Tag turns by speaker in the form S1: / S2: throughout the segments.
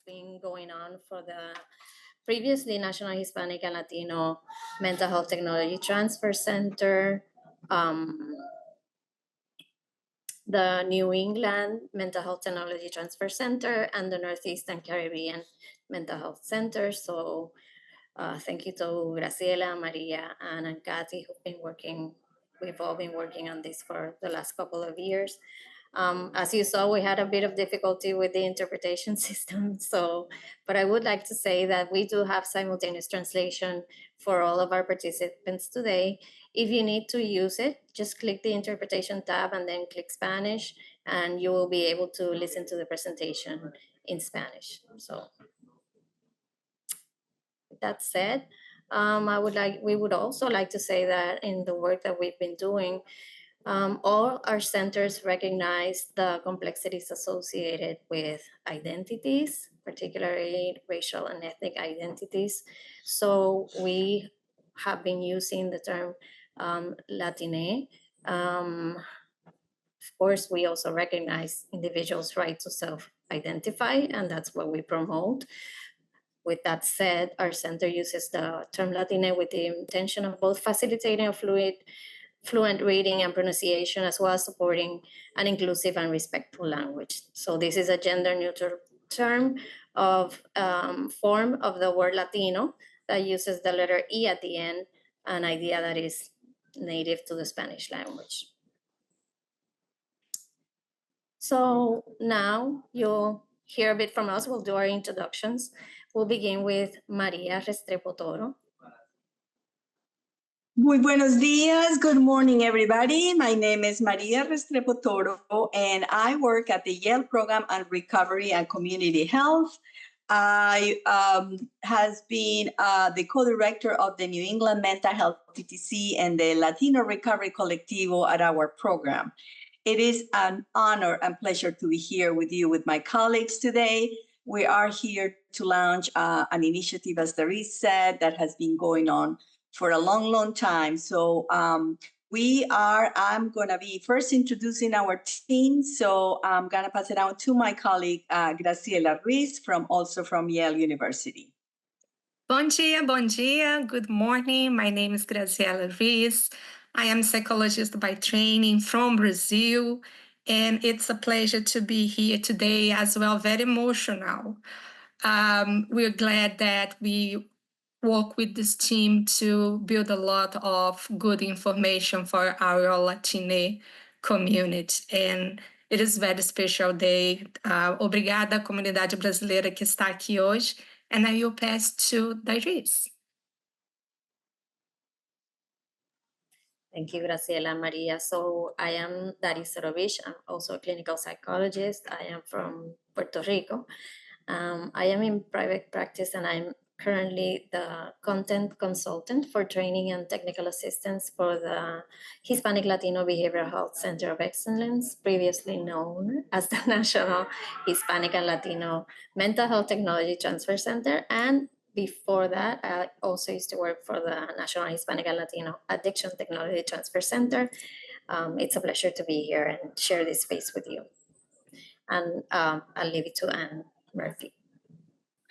S1: been going on for the previously National Hispanic and Latino Mental Health Technology Transfer Center, the New England Mental Health Technology Transfer Center, and the Northeastern Caribbean Mental Health Center. So thank you to Graciela, Maria, and Kathy, who've been working. We've all been working on this for the last couple of years. As you saw, we had a bit of difficulty with the interpretation system. But I would like to say that we do have simultaneous translation for all of our participants today. If you need to use it, just click the interpretation tab and then click Spanish, and you will be able to listen to the presentation in Spanish. So with that said, we would also like to say that in the work that we've been doing, all our centers recognize the complexities associated with identities, particularly racial and ethnic identities. So we have been using the term Latine. Of course, we also recognize individuals' right to self-identify, and that's what we promote. With that said, our center uses the term Latine with the intention of both facilitating a fluent reading and pronunciation, as well as supporting an inclusive and respectful language. So this is a gender neutral term of form of the word Latino that uses the letter E at the end, an idea that is native to the Spanish language. So now you'll hear a bit from us. We'll do our introductions. We'll begin with Maria Restrepo Toro.
S2: Muy buenos días. Good morning, everybody. My name is Maria Restrepo Toro, and I work at the Yale Program on Recovery and Community Health. I has been the co-director of the New England Mental Health TTC and the Latino Recovery Colectivo at our program. It is an honor and pleasure to be here with you, with my colleagues today. We are here to launch an initiative, as Darice said, that has been going on for a long, long time. So I'm going to be first introducing our team. So I'm going to pass it on to my colleague, Graciela Ruiz, also from Yale University.
S3: Bom dia, bom dia. Good morning. My name is Graciela Ruiz. I am a psychologist by training from Brazil, and it's a pleasure to be here today as well, very emotional. We're glad that we work with this team to build a lot of good information for our Latino community. And it is a very special day. Obrigada, comunidade brasileira que está aqui hoje. And I will pass to Dichos.
S1: Thank you, Graciela, Maria. So I am Daris Sorovich. I'm also a clinical psychologist. I am from Puerto Rico. I am in private practice, and I'm currently the content consultant for training and technical assistance for the Hispanic Latino Behavioral Health Center of Excellence, previously known as the National Hispanic and Latino Mental Health Technology Transfer Center. And before that, I also used to work for the National Hispanic and Latino Addiction Technology Transfer Center. It's a pleasure to be here and share this space with you. And I'll leave it to Anne Murphy.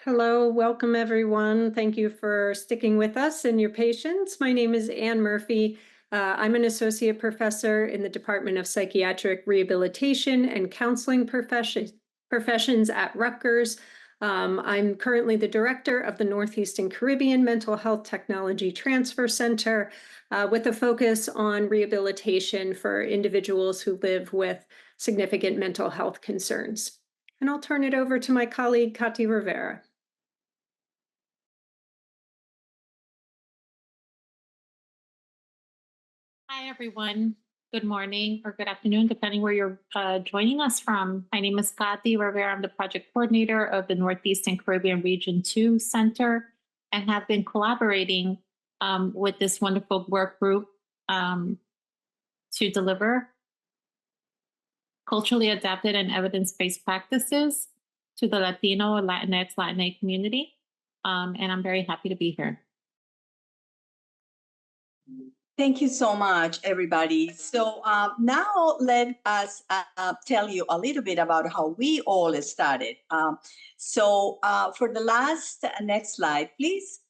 S4: Hello, welcome everyone. Thank you for sticking with us and your patience. My name is Anne Murphy. I'm an associate professor in the Department of Psychiatric Rehabilitation and Counseling Professions at Rutgers. I'm currently the director of the Northeastern Caribbean Mental Health Technology Transfer Center with a focus on rehabilitation for individuals who live with significant mental health concerns. And I'll turn it over to my colleague, Katy Rivera.
S5: Hi, everyone. Good morning or good afternoon, depending where you're joining us from. My name is Katy Rivera. I'm the project coordinator of the Northeastern Caribbean Region 2 Center and have been collaborating with this wonderful work group to deliver culturally adapted and evidence-based practices to the Latino, Latinx, Latina community. And I'm very happy to be here.
S2: Thank you so much, everybody. So now let us tell you a little bit about how we all started. For the last, next slide, please.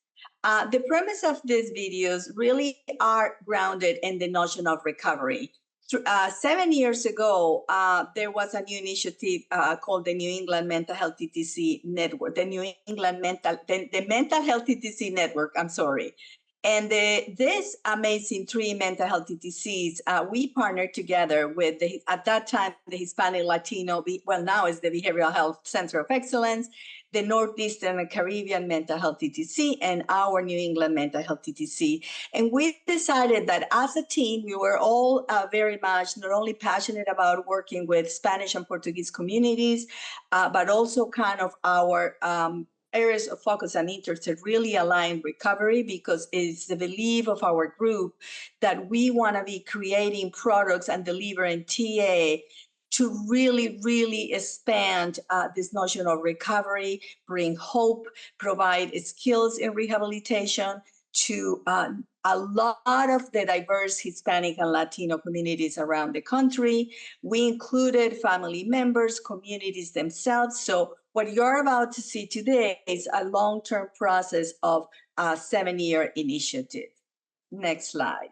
S2: The premise of these videos really are grounded in the notion of recovery. 7 years ago, there was a new initiative called the New England Mental Health TTC Network, the Mental Health TTC Network, I'm sorry. And this amazing three mental health TTCs, we partnered together with, at that time, the Hispanic, Latino, well, now it's the Behavioral Health Center of Excellence, the Northeastern and Caribbean Mental Health TTC, and our New England Mental Health TTC. And we decided that as a team, we were all very much not only passionate about working with Spanish and Portuguese communities, but also kind of our areas of focus and interest to really align recovery, because it's the belief of our group that we want to be creating products and delivering TA to really, really expand this notion of recovery, bring hope, provide skills in rehabilitation to a lot of the diverse Hispanic and Latino communities around the country. We included family members, communities themselves. So what you're about to see today is a long-term process of a 7-year initiative. Next slide.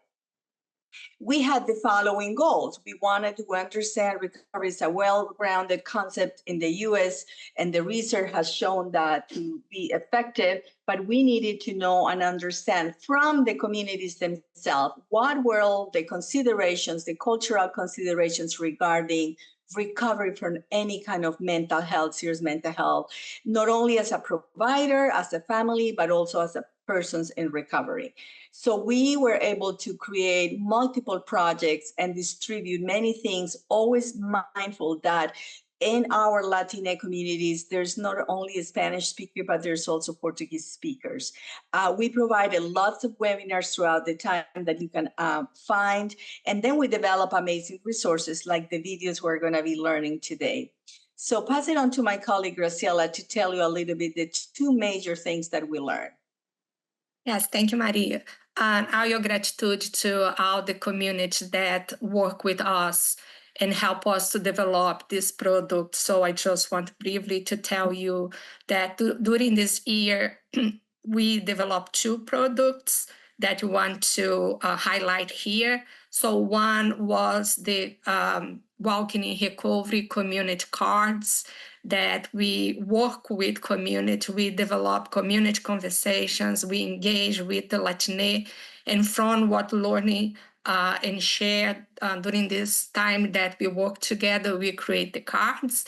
S2: We had the following goals. We wanted to understand recovery is a well-grounded concept in the US, and the research has shown that to be effective, but we needed to know and understand from the communities themselves what were all the considerations, the cultural considerations regarding recovery from any kind of mental health, serious mental health, not only as a provider, as a family, but also as a persons in recovery. So we were able to create multiple projects and distribute many things, always mindful that in our Latina communities, there's not only a Spanish speaker, but there's also Portuguese speakers. We provided lots of webinars throughout the time that you can find. And then we develop amazing resources like the videos we're going to be learning today. So pass it on to my colleague, Graciela, to tell you a little bit the two major things that we learned.
S3: Yes, thank you, Maria. And our gratitude to all the communities that work with us and help us to develop this product. So I just want briefly to tell you that during this year, we developed two products that we want to highlight here. So one was the Walking in Recovery community cards that we work with community, we develop community conversations, we engage with the Latino, and from what learning and share during this time that we work together, we create the cards.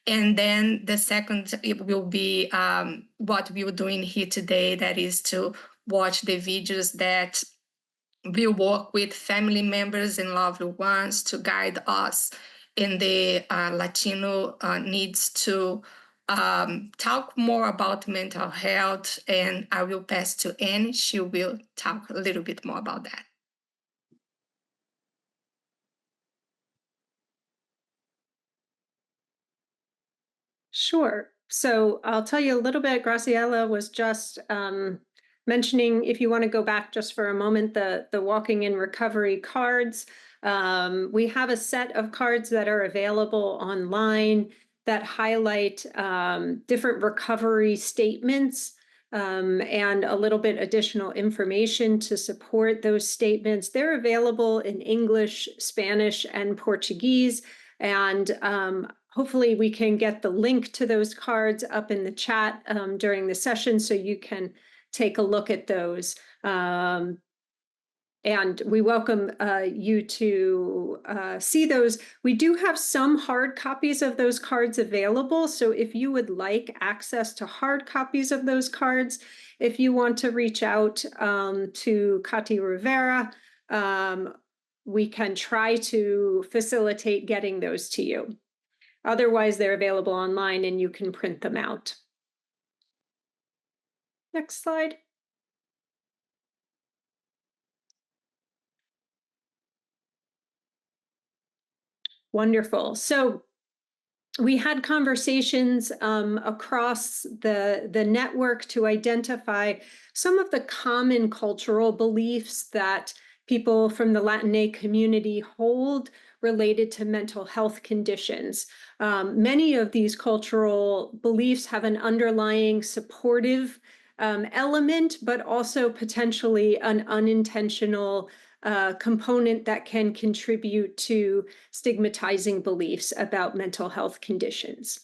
S3: And then the second, it will be what we are doing here today, that is to watch the videos that we work with family members and loved ones to guide us in the Latino needs to talk more about mental health. And I will pass to Annie. She will talk a little bit more about that.
S4: Sure. So I'll tell you a little bit. Graciela was just mentioning, if you want to go back just for a moment, the Walking in Recovery cards. We have a set of cards that are available online that highlight different recovery statements and a little bit additional information to support those statements. They're available in English, Spanish, and Portuguese. And hopefully we can get the link to those cards up in the chat during the session so you can take a look at those. And we welcome you to see those. We do have some hard copies of those cards available. So if you would like access to hard copies of those cards, if you want to reach out to Katy Rivera, we can try to facilitate getting those to you. Otherwise, they're available online and you can print them out. Next slide. Wonderful. So we had conversations across the network to identify some of the common cultural beliefs that people from the Latinx community hold related to mental health conditions. Many of these cultural beliefs have an underlying supportive element, but also potentially an unintentional component that can contribute to stigmatizing beliefs about mental health conditions.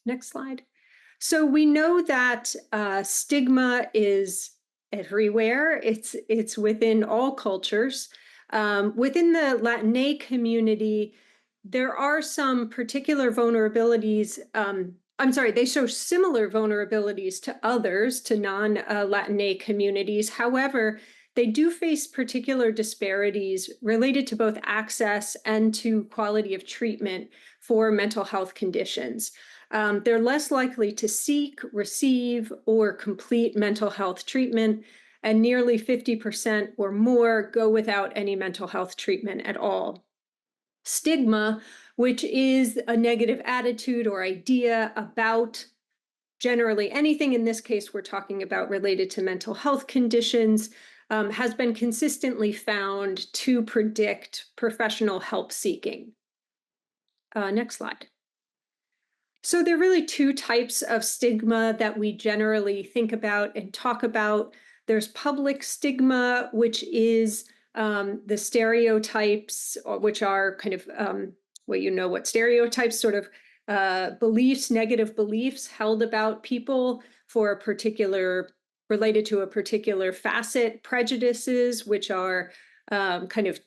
S4: Next slide. So we know that stigma is everywhere. It's within all cultures. Within the Latinx community, there are some particular vulnerabilities. They show similar vulnerabilities to others, to non-Latinx communities. However, they do face particular disparities related to both access and to quality of treatment for mental health conditions. They're less likely to seek, receive, or complete mental health treatment, and nearly 50% or more go without any mental health treatment at all. Stigma, which is a negative attitude or idea about generally anything, in this case we're talking about related to mental health conditions, has been consistently found to predict professional help seeking. Next slide. So there are really two types of stigma that we generally think about and talk about. There's public stigma, which is the stereotypes, which are kind of what stereotypes, sort of beliefs, negative beliefs held about people for a particular, related to a particular facet, prejudices, which are kind of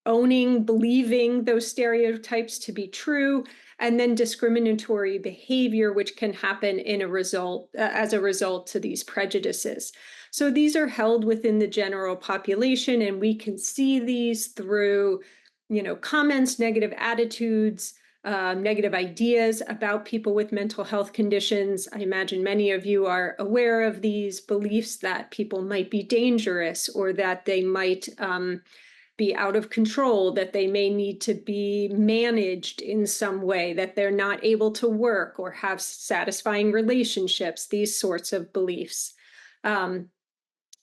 S4: owning, believing those stereotypes to be true, and then discriminatory behavior, which can happen as a result to these prejudices. So these are held within the general population, and we can see these through, comments, negative attitudes, negative ideas about people with mental health conditions. I imagine many of you are aware of these beliefs that people might be dangerous, or that they might be out of control, that they may need to be managed in some way, that they're not able to work or have satisfying relationships, these sorts of beliefs.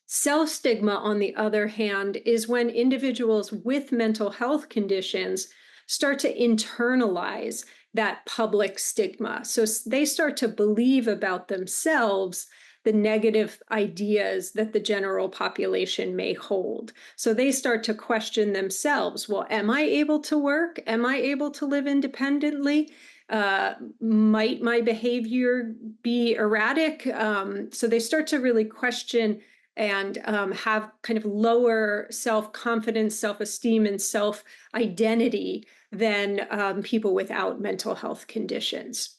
S4: Self-stigma, on the other hand, is when individuals with mental health conditions start to internalize that public stigma. So they start to believe about themselves the negative ideas that the general population may hold. So they start to question themselves. Well, am I able to work? Am I able to live independently? Might my behavior be erratic? So they start to really question and have kind of lower self-confidence, self-esteem, and self-identity than people without mental health conditions.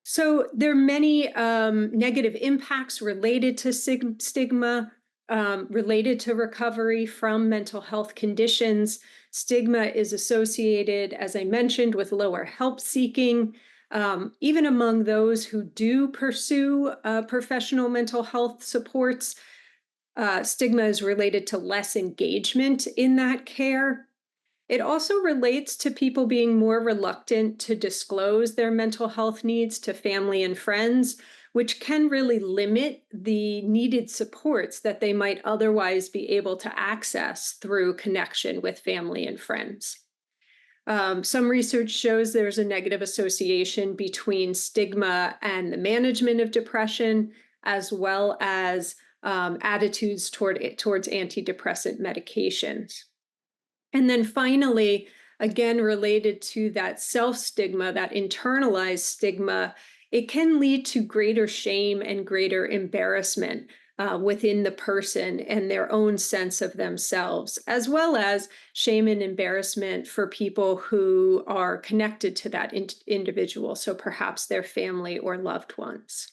S4: So there are many negative impacts related to stigma, related to recovery from mental health conditions. Stigma is associated, as I mentioned, with lower help seeking. Even among those who do pursue professional mental health supports, stigma is related to less engagement in that care. It also relates to people being more reluctant to disclose their mental health needs to family and friends, which can really limit the needed supports that they might otherwise be able to access through connection with family and friends. Some research shows there's a negative association between stigma and the management of depression, as well as attitudes towards antidepressant medications. And then finally, again, related to that self-stigma, that internalized stigma, it can lead to greater shame and greater embarrassment within the person and their own sense of themselves, as well as shame and embarrassment for people who are connected to that individual, so perhaps their family or loved ones.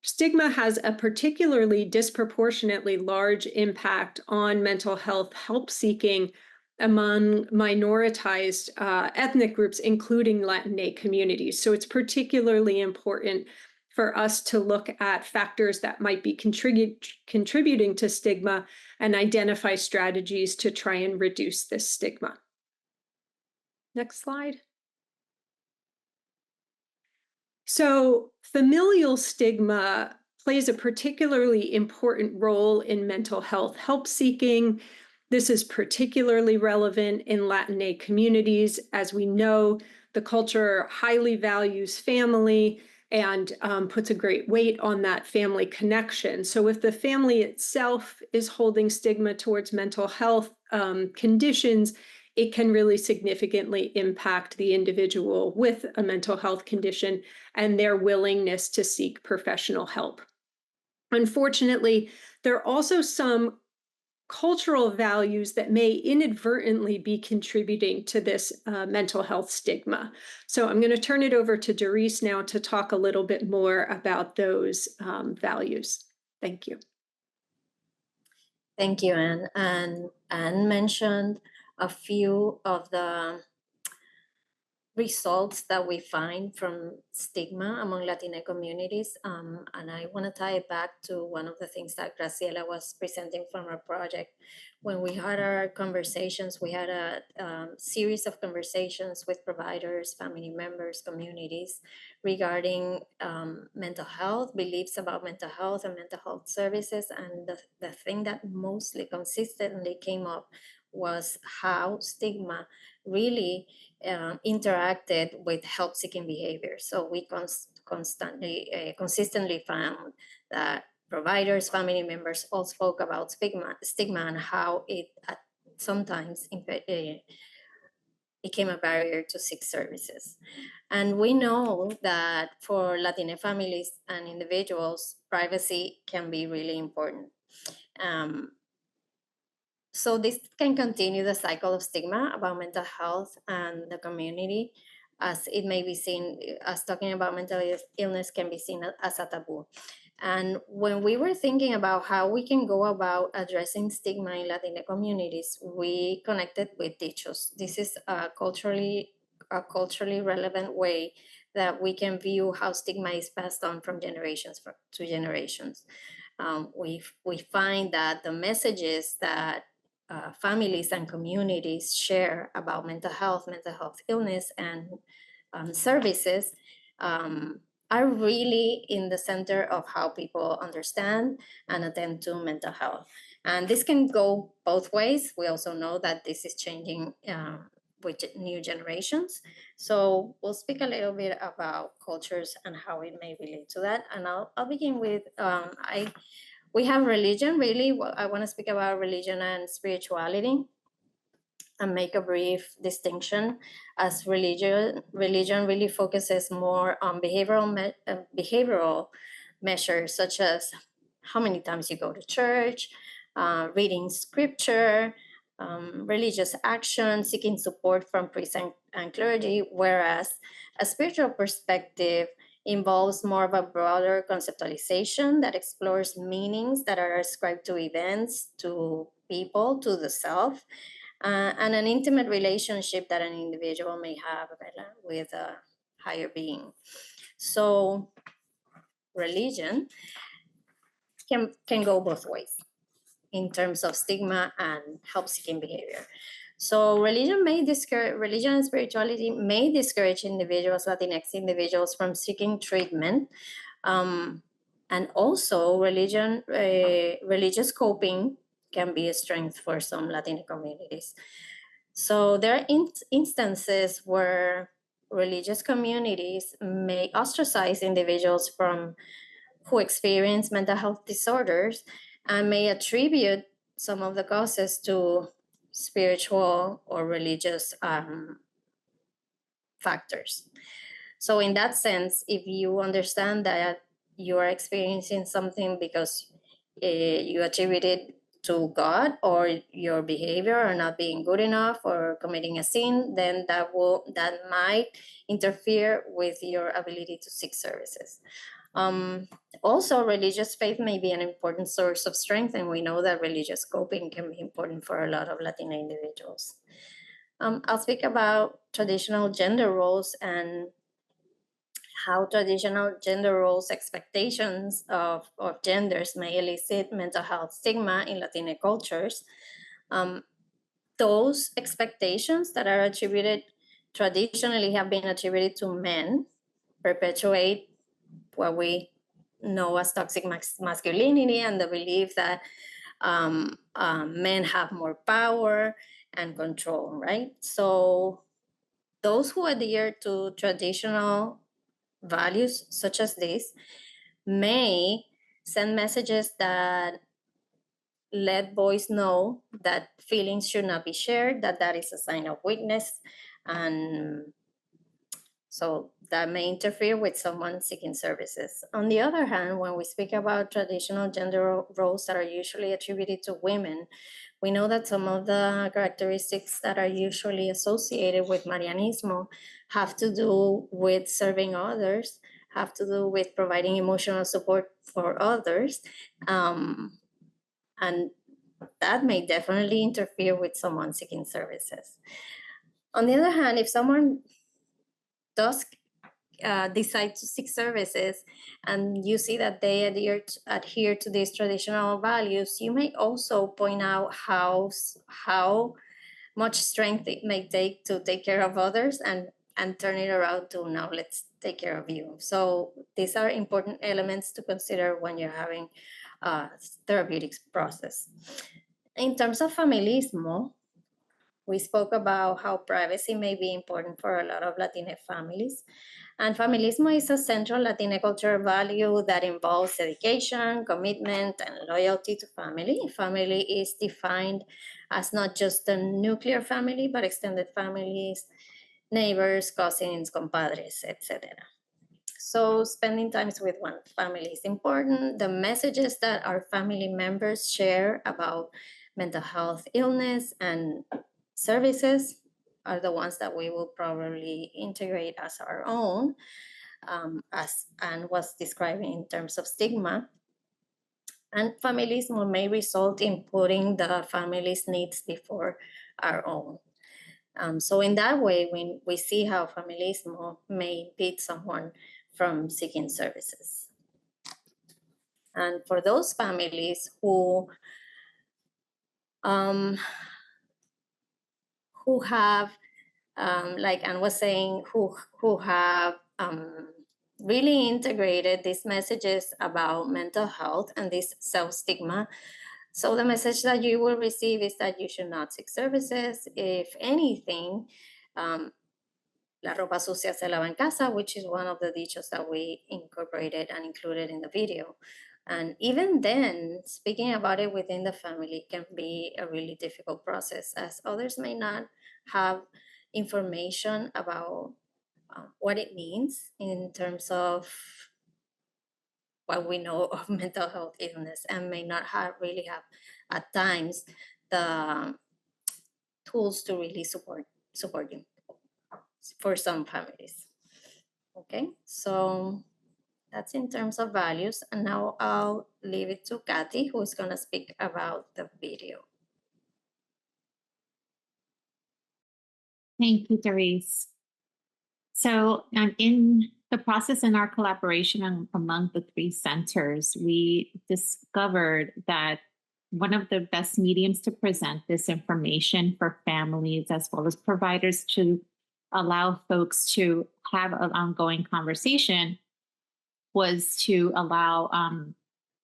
S4: Stigma has a particularly disproportionately large impact on mental health help seeking among minoritized ethnic groups, including Latinx communities. So it's particularly important for us to look at factors that might be contributing to stigma and identify strategies to try and reduce this stigma. Next slide. So familial stigma plays a particularly important role in mental health help seeking. This is particularly relevant in Latinx communities. As we know, the culture highly values family and puts a great weight on that family connection. So if the family itself is holding stigma towards mental health conditions, it can really significantly impact the individual with a mental health condition and their willingness to seek professional help. Unfortunately, there are also some cultural values that may inadvertently be contributing to this mental health stigma. So I'm going to turn it over to Doris now to talk a little bit more about those values. Thank you.
S1: Thank you, Anne. And Anne mentioned a few of the results that we find from stigma among Latinx communities. And I want to tie it back to one of the things that Graciela was presenting from our project. When we had our conversations, we had a series of conversations with providers, family members, communities regarding mental health, beliefs about mental health and mental health services. And the thing that mostly consistently came up was how stigma really interacted with help-seeking behavior. So we consistently found that providers, family members all spoke about stigma and how it sometimes became a barrier to seek services. And we know that for Latina families and individuals, privacy can be really important. So this can continue the cycle of stigma about mental health and the community, as it may be seen as talking about mental illness can be seen as a taboo. And when we were thinking about how we can go about addressing stigma in Latina communities, we connected with Dichos. This is a culturally relevant way that we can view how stigma is passed on from generations to generations. We find that the messages that families and communities share about mental health illness, and services are really in the center of how people understand and attend to mental health. And this can go both ways. We also know that this is changing with new generations. So we'll speak a little bit about cultures and how it may relate to that. And I'll begin with, we have religion, really. I want to speak about religion and spirituality and make a brief distinction, as religion really focuses more on behavioral measures, such as how many times you go to church, reading scripture, religious action, seeking support from priests and clergy, whereas a spiritual perspective involves more of a broader conceptualization that explores meanings that are ascribed to events, to people, to the self, and an intimate relationship that an individual may have with a higher being. So religion can go both ways in terms of stigma and help-seeking behavior. So religion and spirituality may discourage individuals, Latinx individuals, from seeking treatment. And also religious coping can be a strength for some Latin communities. So there are instances where religious communities may ostracize individuals who experience mental health disorders and may attribute some of the causes to spiritual or religious factors. So in that sense, if you understand that you are experiencing something because you attribute it to God or your behavior or not being good enough or committing a sin, then that might interfere with your ability to seek services. Also, religious faith may be an important source of strength, and we know that religious coping can be important for a lot of Latina individuals. I'll speak about traditional gender roles and how traditional gender roles expectations of genders may elicit mental health stigma in Latina cultures. Those expectations that are traditionally have been attributed to men perpetuate what we know as toxic masculinity and the belief that men have more power and control, right? So those who adhere to traditional values such as this may send messages that let boys know that feelings should not be shared, that is a sign of weakness, and so that may interfere with someone seeking services. On the other hand, when we speak about traditional gender roles that are usually attributed to women, we know that some of the characteristics that are usually associated with Marianismo have to do with serving others, have to do with providing emotional support for others, and that may definitely interfere with someone seeking services. On the other hand, if someone does decide to seek services and you see that they adhere to these traditional values, you may also point out how much strength it may take to take care of others and turn it around to now let's take care of you. So these are important elements to consider when you're having a therapeutics process. In terms of familismo, we spoke about how privacy may be important for a lot of Latina families. And familismo is a central Latina cultural value that involves dedication, commitment, and loyalty to family. Family is defined as not just the nuclear family, but extended families, neighbors, cousins, compadres, etc. So spending time with one family is important. The messages that our family members share about mental health, illness, and services are the ones that we will probably integrate as our own, as Anne was describing in terms of stigma. And familismo may result in putting the family's needs before our own. So in that way, we see how familismo may impede someone from seeking services. And for those families who have, like Anne was saying, who have really integrated these messages about mental health and this self-stigma. So the message that you will receive is that you should not seek services. If anything, la ropa sucia se lava en casa, which is one of the dichos that we incorporated and included in the video. And even then, speaking about it within the family can be a really difficult process, as others may not have information about what it means in terms of what we know of mental health illness, and may not really have at times the tools to really support you for some families. Okay, so that's in terms of values. And now I'll leave it to Kathy, who is going to speak about the video.
S5: Thank you, Therese. So in the process in our collaboration among the three centers, we discovered that one of the best mediums to present this information for families as well as providers to allow folks to have an ongoing conversation was to allow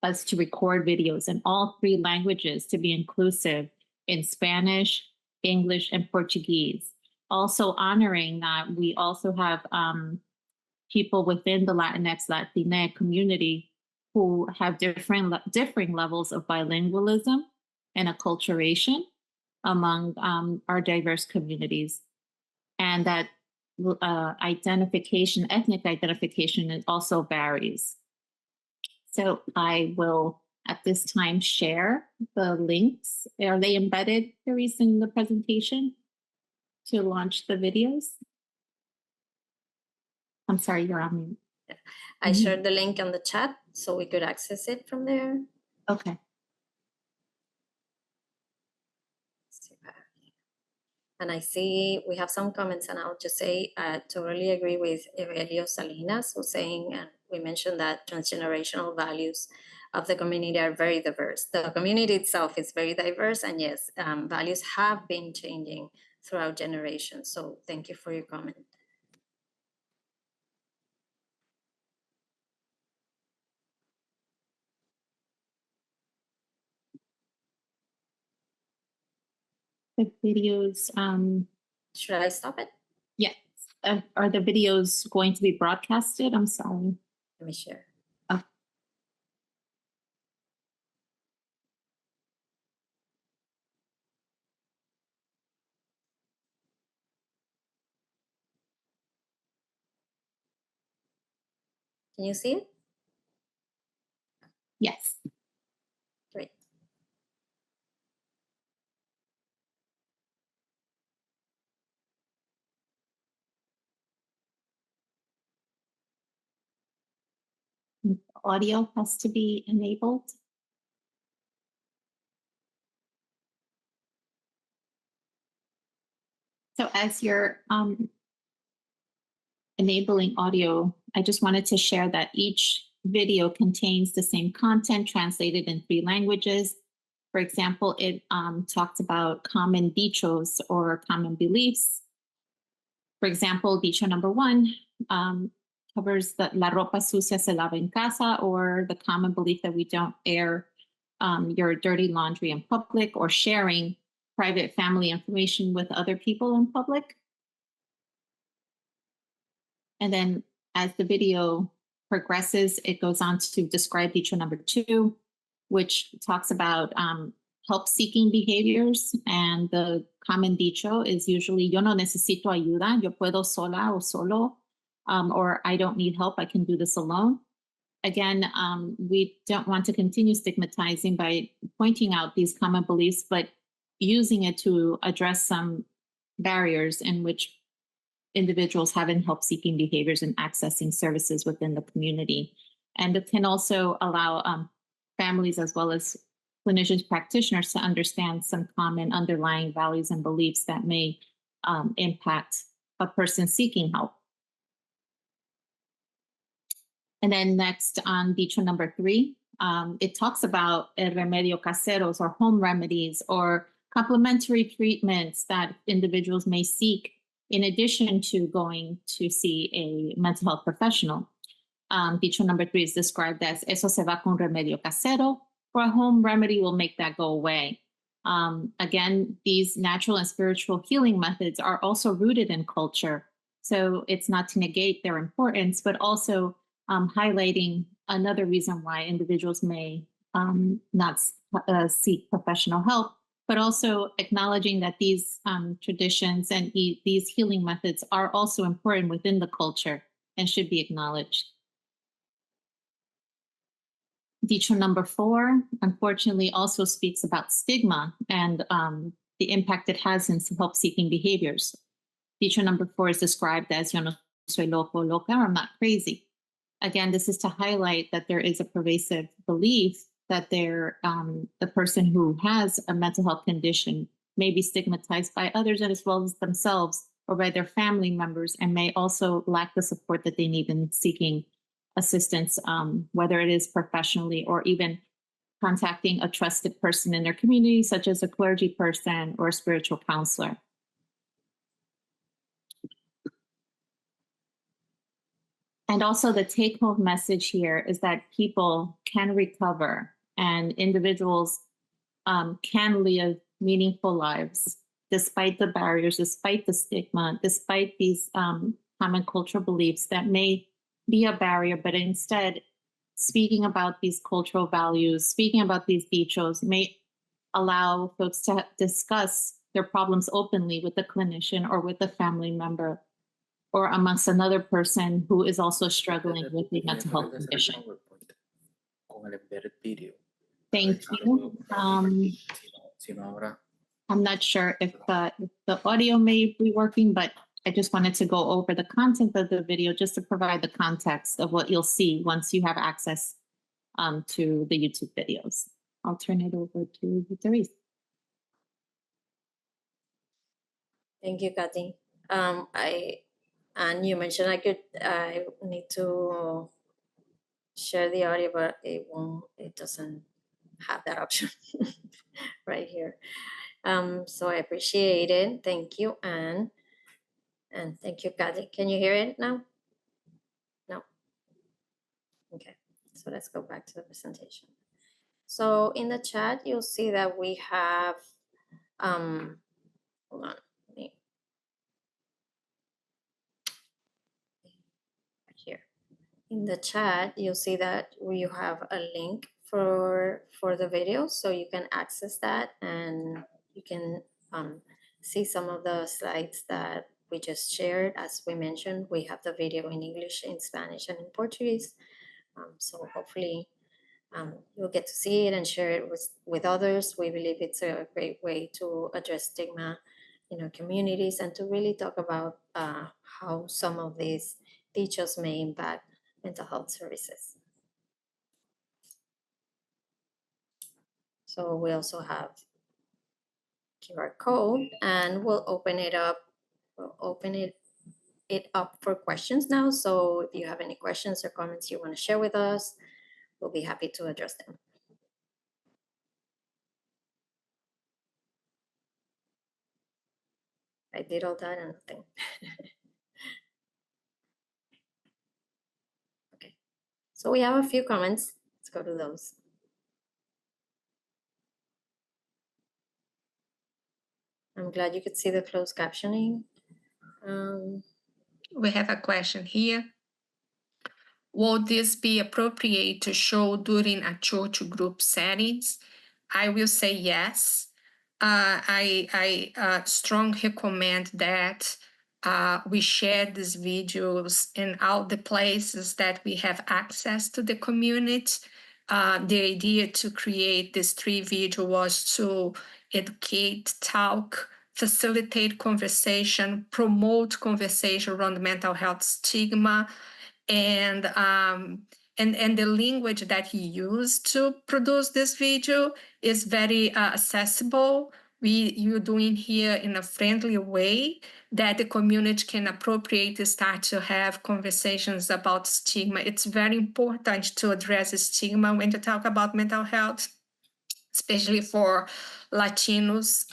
S5: us to record videos in all three languages to be inclusive in Spanish, English, and Portuguese. Also honoring that we also have people within the Latinx, Latina community who have differing levels of bilingualism and acculturation among our diverse communities. And that ethnic identification also varies. So I will at this time share the links. Are they embedded, Therese, in the presentation to launch the videos? I'm sorry, you're on mute.
S1: I shared the link on the chat so we could access it from there.
S5: Okay.
S1: And I see we have some comments, and I'll just say I totally agree with Evelio Salinas, who's saying, and we mentioned that transgenerational values of the community are very diverse. The community itself is very diverse, and yes, values have been changing throughout generations. So thank you for your comment.
S5: The videos,
S1: Should I stop it?
S5: yes. Are the videos going to be broadcasted? I'm sorry.
S1: Let me share. Can you see it?
S5: Yes.
S1: Great.
S5: Audio has to be enabled. So as you're enabling audio, I just wanted to share that each video contains the same content translated in 3 languages. For example, it talks about common dichos or common beliefs. For example, dicho number 1 covers the la ropa sucia se lava en casa, or the common belief that we don't air your dirty laundry in public, or sharing private family information with other people in public. And then as the video progresses, it goes on to describe dicho number 2, which talks about help-seeking behaviors. And the common dicho is usually, yo no necesito ayuda, yo puedo sola o solo, or I don't need help, I can do this alone. Again, we don't want to continue stigmatizing by pointing out these common beliefs, but using it to address some barriers in which individuals have in help-seeking behaviors and accessing services within the community. And it can also allow families as well as clinicians, practitioners to understand some common underlying values and beliefs that may impact a person seeking help. And then next on dicho number 3, it talks about el remedio caseros, or home remedies, or complementary treatments that individuals may seek in addition to going to see a mental health professional. Dicho number 3 is described as eso se va con remedio casero, or a home remedy will make that go away. Again, these natural and spiritual healing methods are also rooted in culture. So it's not to negate their importance, but also highlighting another reason why individuals may not seek professional help, but also acknowledging that these traditions and these healing methods are also important within the culture and should be acknowledged. Dicho number 4, unfortunately, also speaks about stigma and the impact it has in help-seeking behaviors. Dicho number 4 is described as yo no soy loco, loca, or I'm not crazy. Again, this is to highlight that there is a pervasive belief that the person who has a mental health condition may be stigmatized by others as well as themselves or by their family members, and may also lack the support that they need in seeking assistance, whether it is professionally or even contacting a trusted person in their community, such as a clergy person or a spiritual counselor. And also the take-home message here is that people can recover and individuals can live meaningful lives despite the barriers, despite the stigma, despite these common cultural beliefs that may be a barrier, but instead speaking about these cultural values, speaking about these dichos may allow folks to discuss their problems openly with the clinician or with a family member, or amongst another person who is also struggling with a mental health condition. Thank you. I'm not sure if the audio may be working, but I just wanted to go over the content of the video just to provide the context of what you'll see once you have access to the YouTube videos. I'll turn it over to Therese.
S1: Thank you, Kathy. And you mentioned I need to share the audio, but it doesn't have that option right here. So I appreciate it. Thank you, Anne. And thank you, Kathy. Can you hear it now? No. Okay, so let's go back to the presentation. So in the chat, you'll see that we have, hold on, here. In the chat, you'll see that we have a link for the video, so you can access that and you can see some of the slides that we just shared. As we mentioned, we have the video in English, in Spanish, and in Portuguese. So hopefully you'll get to see it and share it with others. We believe it's a great way to address stigma in our communities and to really talk about how some of these dichos may impact mental health services. So we also have QR code, and we'll open it up. We'll open it up for questions now. So if you have any questions or comments you want to share with us, we'll be happy to address them. I did all that and nothing. Okay, so we have a few comments. Let's go to those. I'm glad you could see the closed captioning.
S3: We have a question here. Would this be appropriate to show during a church group settings? I will say yes. I strongly recommend that we share these videos in all the places that we have access to the community. The idea to create this 3 video was to educate, talk, facilitate conversation, promote conversation around mental health stigma, and the language that he used to produce this video is very accessible. You're doing here in a friendly way that the community can appropriate, start to have conversations about stigma. It's very important to address stigma when you talk about mental health, especially for Latinos,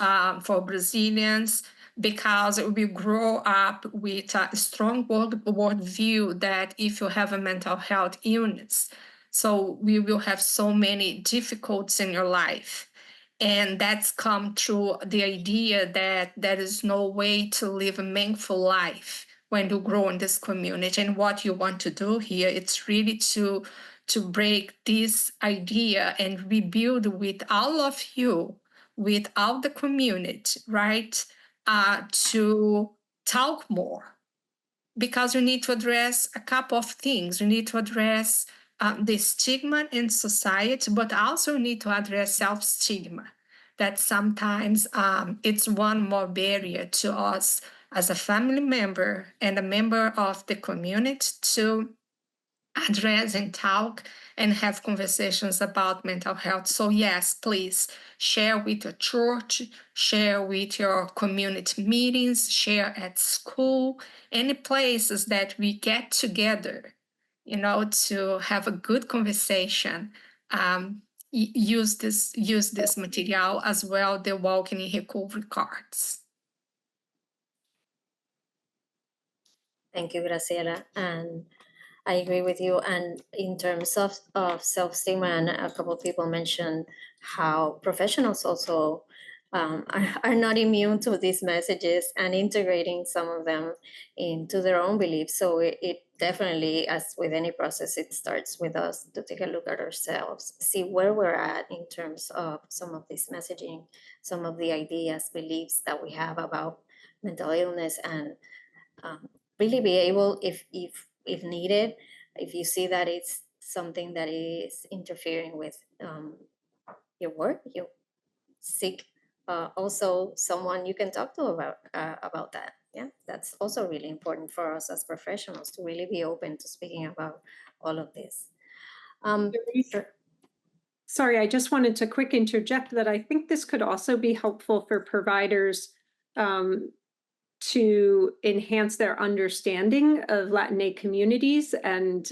S3: for Brazilians, because we grow up with a strong world view that if you have a mental health illness, so we will have so many difficulties in your life. And that's come through the idea that there is no way to live a meaningful life when you grow in this community. And what you want to do here, it's really to break this idea and rebuild with all of you, with all the community, right? To talk more, because we need to address a couple of things. We need to address the stigma in society, but also need to address self-stigma, that sometimes it's one more barrier to us as a family member and a member of the community to address and talk and have conversations about mental health. So yes, please share with your church, share with your community meetings, share at school, any places that we get together, to have a good conversation. Use this material as well, the walking in recovery cards.
S1: Thank you, Graciela. And I agree with you. And in terms of self-stigma, and a couple of people mentioned how professionals also are not immune to these messages and integrating some of them into their own beliefs. So it definitely, as with any process, it starts with us to take a look at ourselves, see where we're at in terms of some of this messaging, some of the ideas, beliefs that we have about mental illness, and really be able, if needed, if you see that it's something that is interfering with your work, you seek also someone you can talk to about that. Yeah, that's also really important for us as professionals to really be open to speaking about all of this.
S4: Sorry, I just wanted to quick interject that I think this could also be helpful for providers to enhance their understanding of Latinx communities, and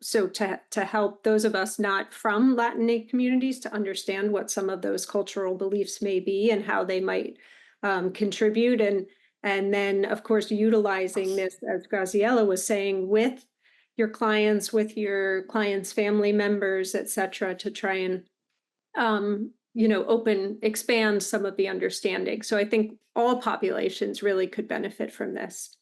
S4: so to help those of us not from Latinx communities to understand what some of those cultural beliefs may be and how they might contribute, and then of course utilizing this, as Graciela was saying, with your clients, family members, etc., to try and expand some of the understanding. So I think all populations really could benefit from this.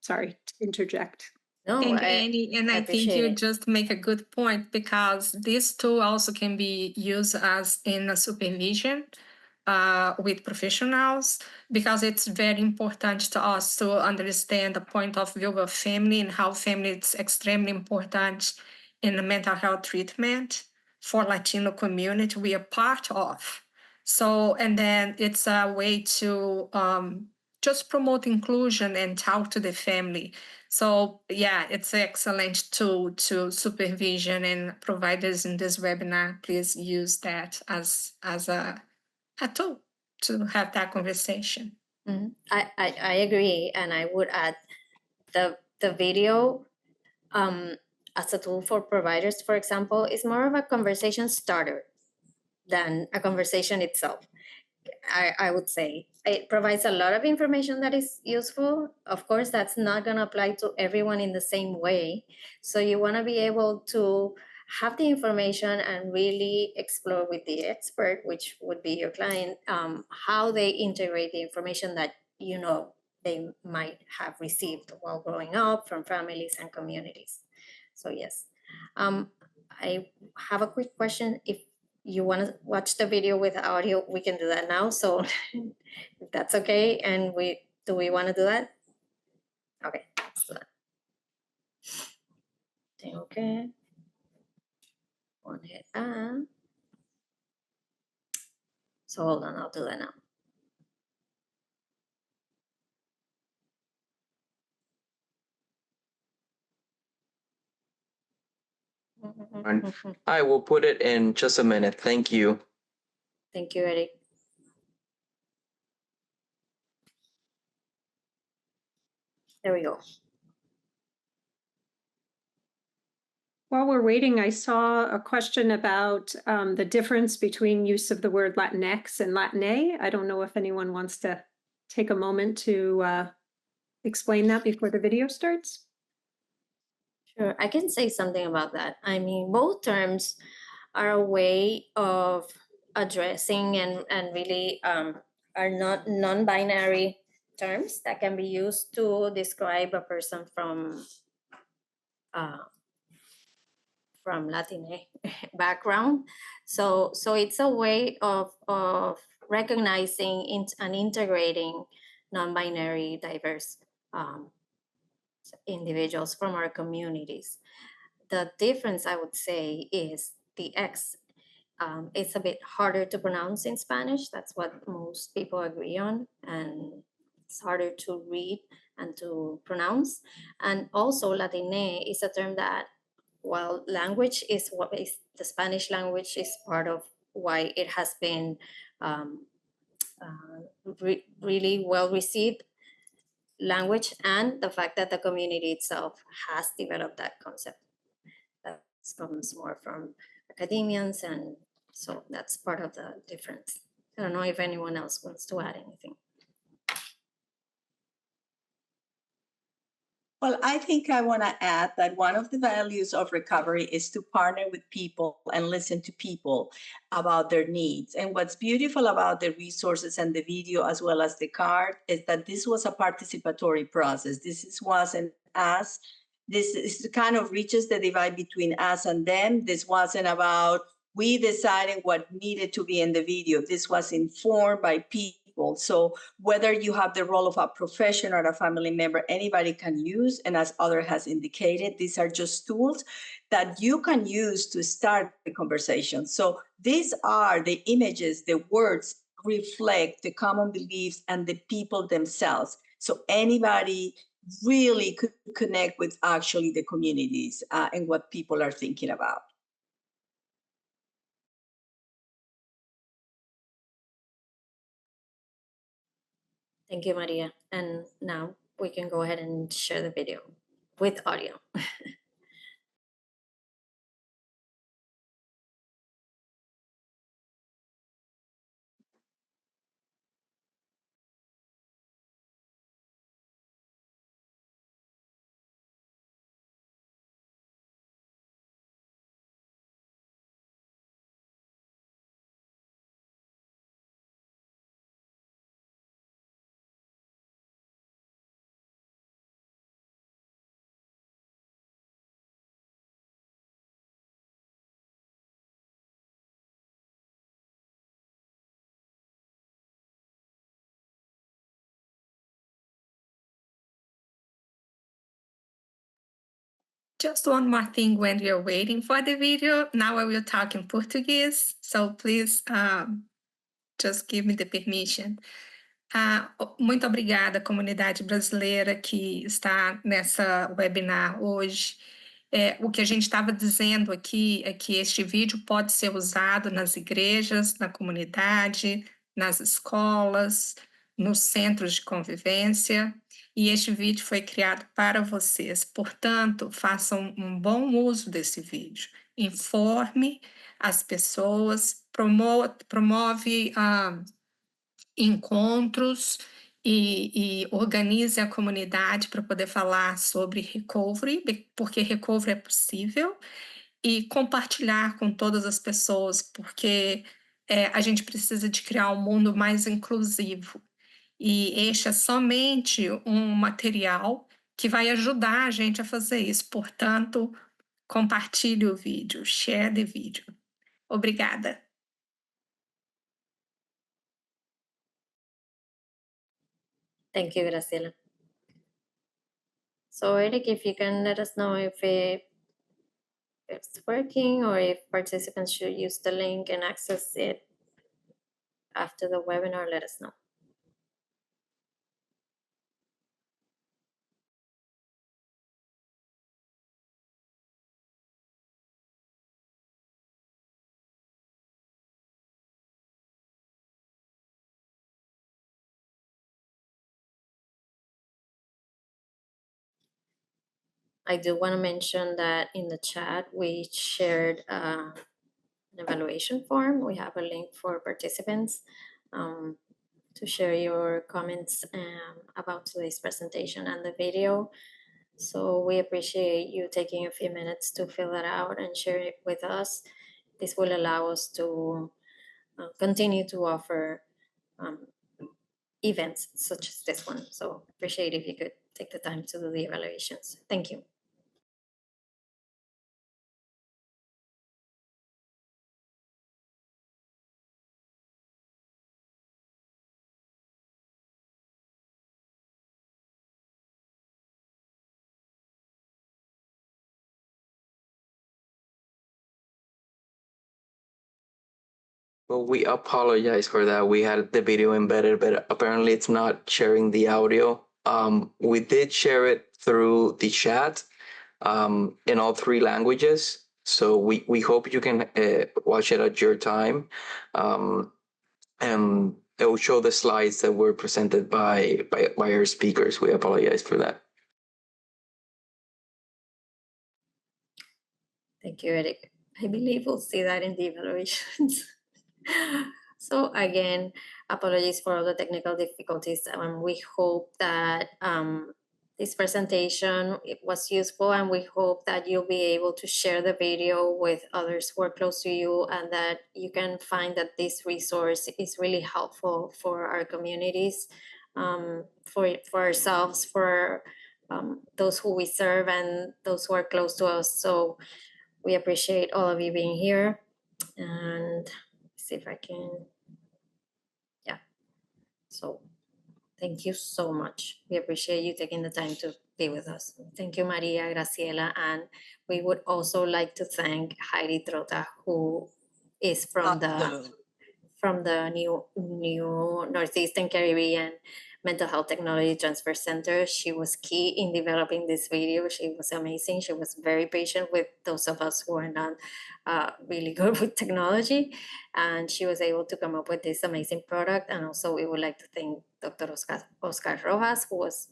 S4: Sorry to interject.
S1: No,
S3: And
S1: I
S3: Annie, and I think
S1: appreciate
S3: you
S1: it.
S3: just make a good point, because this tool also can be used as in a supervision with professionals, because it's very important to us to understand the point of view of family and how family is extremely important in the mental health treatment for Latino community we are part of. So, and then it's a way to just promote inclusion and talk to the family. So yeah, it's an excellent tool to supervision, and providers in this webinar, please use that as a tool to have that conversation.
S1: Mhm. I agree, and I would add the video as a tool for providers, for example, is more of a conversation starter than a conversation itself. I would say it provides a lot of information that is useful. Of course, that's not going to apply to everyone in the same way. So you want to be able to have the information and really explore with the expert, which would be your client, how they integrate the information that they might have received while growing up from families and communities. So yes, I have a quick question. If you want to watch the video with audio, we can do that now. So if that's okay, and do we want to do that? Okay, let's do that. Okay. One hit on. So hold on, I'll do that now.
S6: I will put it in just a minute. Thank you.
S1: Thank you, Eric. There we go.
S4: While we're waiting, I saw a question about the difference between use of the word Latinx and Latine. I don't know if anyone wants to take a moment to explain that before the video starts.
S1: Sure, I can say something about that. I mean, both terms are a way of addressing and really are not non-binary terms that can be used to describe a person from Latine background. So it's a way of recognizing and integrating non-binary diverse individuals from our communities. The difference, I would say, is the X. It's a bit harder to pronounce in Spanish. That's what most people agree on. And it's harder to read and to pronounce. And also Latine is a term that, while language is what is the Spanish language is part of why it has been really well received language, and the fact that the community itself has developed that concept. That comes more from academians, and so that's part of the difference. I don't know if anyone else wants to add anything.
S2: Well, I think I want to add that one of the values of recovery is to partner with people and listen to people about their needs. And what's beautiful about the resources and the video, as well as the card, is that this was a participatory process. Wasn't us. This kind of reaches the divide between us and them. This wasn't about we deciding what needed to be in the video. This was informed by people. So whether you have the role of a professional or a family member, anybody can use. And as Other has indicated, these are just tools that you can use to start the conversation. So these are the images, the words reflect the common beliefs and the people themselves. So anybody really could connect with actually the communities and what people are thinking about.
S1: Thank you, Maria. And now we can go ahead and share the video with audio.
S3: Just one more thing when you're waiting for the video. Now I will talk in Portuguese, so please just give me the permission. Muito obrigada, comunidade brasileira que está nessa webinar hoje. O que a gente estava dizendo aqui é que este vídeo pode ser usado nas igrejas, na comunidade, nas escolas, nos centros de convivência, e este vídeo foi criado para vocês. Portanto, façam um bom uso desse vídeo. Informe as pessoas, promove encontros e organize a comunidade para poder falar sobre recovery, porque recovery é possível, e compartilhar com todas as pessoas, porque a gente precisa de criar um mundo mais inclusivo. E este é somente um material que vai ajudar a gente a fazer isso. Portanto, compartilhe o vídeo, share the vídeo. Obrigada.
S1: Thank you, Graciela. So Eric, if you can let us know if it's working or if participants should use the link and access it after the webinar, let us know. I do want to mention that in the chat, we shared an evaluation form. We have a link for participants to share your comments about today's presentation and the video. So we appreciate you taking a few minutes to fill that out and share it with us. This will allow us to continue to offer events such as this one. So appreciate if you could take the time to do the evaluations. Thank you.
S6: Well, we apologize for that. We had the video embedded, but apparently it's not sharing the audio. We did share it through the chat in all 3 languages. So we hope you can watch it at your time. And it will show the slides that were presented by our speakers. We apologize for that.
S1: Thank you, Eric. I believe we'll see that in the evaluations. So again, apologies for all the technical difficulties. We hope that this presentation was useful, and we hope that you'll be able to share the video with others who are close to you, and that you can find that this resource is really helpful for our communities, for ourselves, for those who we serve and those who are close to us. So we appreciate all of you being here, and see if I can, yeah. So thank you so much. We appreciate you taking the time to be with us. Thank you, Maria, Graciela, and we would also like to thank Heidi Trota, who is from the new Northeastern Caribbean Mental Health Technology Transfer Center. She was key in developing this video. She was amazing. She was very patient with those of us who are not really good with technology. And she was able to come up with this amazing product. And also we would like to thank Dr. Oscar Rojas, who was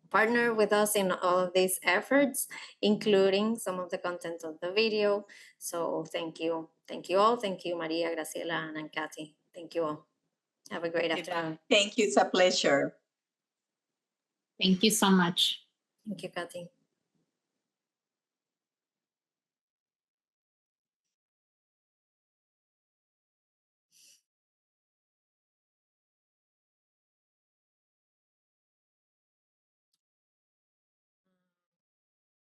S1: partner with us in all of these efforts, including some of the content of the video. So thank you. Thank you all. Thank you, Maria, Graciela, and Kathy. Thank you all. Have a great afternoon.
S2: Thank you. It's a pleasure.
S5: Thank you so much.
S1: Thank you, Kathy.